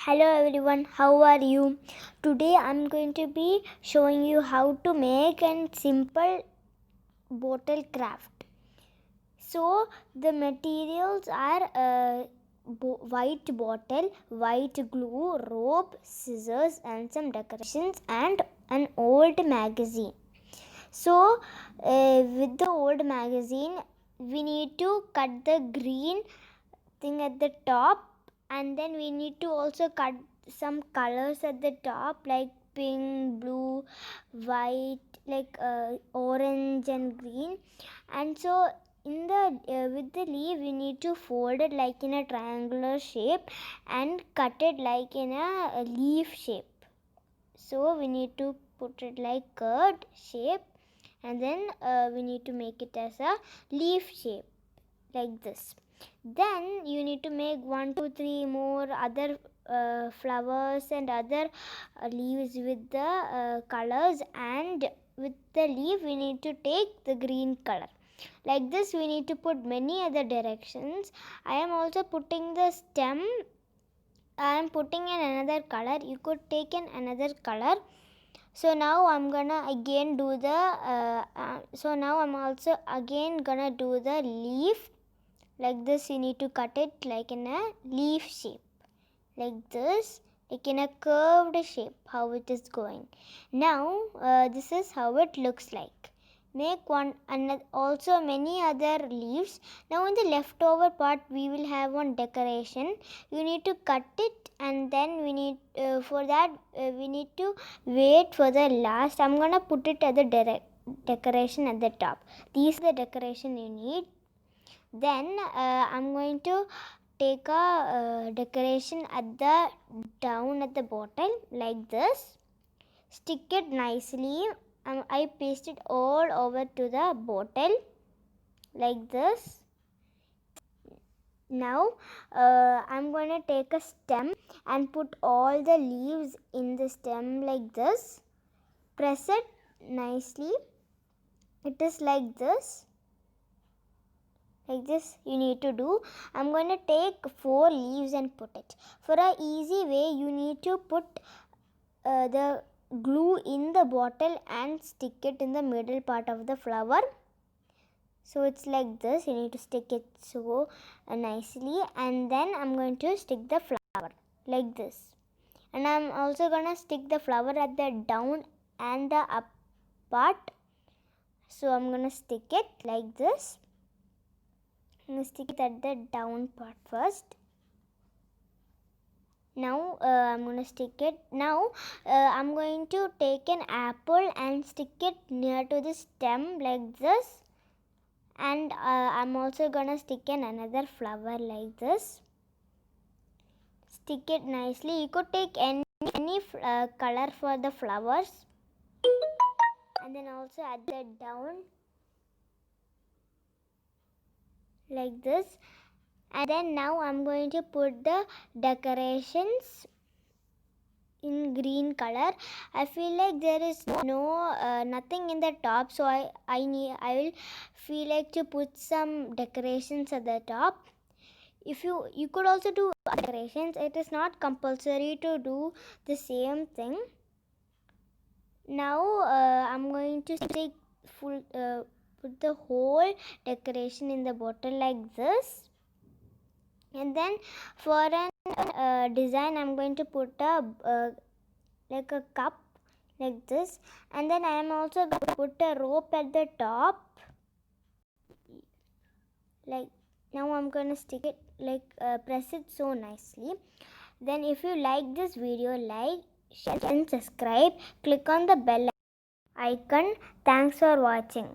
Hello everyone, how are you? Today I'm going to be showing you how to make a simple bottle craft. So the materials are white bottle, white glue, rope, scissors and some decorations and an old magazine. So with the old magazine we need to cut the green thing at the top, and then we need to also cut some colors at the top like pink, blue, white, like orange and green. And so in the with the leaf we need to fold it like in a triangular shape and cut it like in a leaf shape. So we need to put it like curved shape, and then we need to make it as a leaf shape like this. Then you need to make 1 2 3 more other flowers and other leaves with the colors, and with the leaf we need to take the green color. Like this we need to put many other directions. I am also putting the stem, I am putting in another color. You could take in another color. So now I'm gonna again do the so now I'm also again gonna do the leaf. Like this you need to cut it like in a leaf shape, like this, like in a curved shape, how it is going. Now this is how it looks like. Make one and also many other leaves. Now in the leftover part we will have one decoration. You need to cut it, and then we need for that we need to wait for the last. I'm gonna put it at the decoration at the top. These are the decoration you need. Then I'm going to take a decoration at the down at the bottom like this. Stick it nicely. I paste it all over to the bottle like this. Now I'm going to take a stem and put all the leaves in the stem like this. Press it nicely. It is like this. Like this you need to do. I'm going to take 4 leaves and put it. For a easy way you need to put the glue in the bottle and stick it in the middle part of the flower. So it's like this. You need to stick it so nicely, and then I'm going to stick the flower like this. And I'm also going to stick the flower at the down and the up part. So I'm going to stick it like this. I'm going to stick it at the down part first. Now I'm going to stick it. Now I'm going to take an apple and stick it near to the stem like this. And I'm also going to stick in another flower like this. Stick it nicely. You could take any color for the flowers. And then also add that down like this. And then now I'm going to put the decorations in green color. I feel like there is no nothing in the top, so I will feel like to put some decorations at the top. If you could also do decorations. It is not compulsory to do the same thing. Now I'm going to take put the whole decoration in the bottle like this. And then for an design I'm going to put a like a cup like this, and then I am also going to put a rope at the top. Like now I'm going to stick it like press it so nicely. Then if you like this video, like, share and subscribe. Click on the bell icon. Thanks for watching.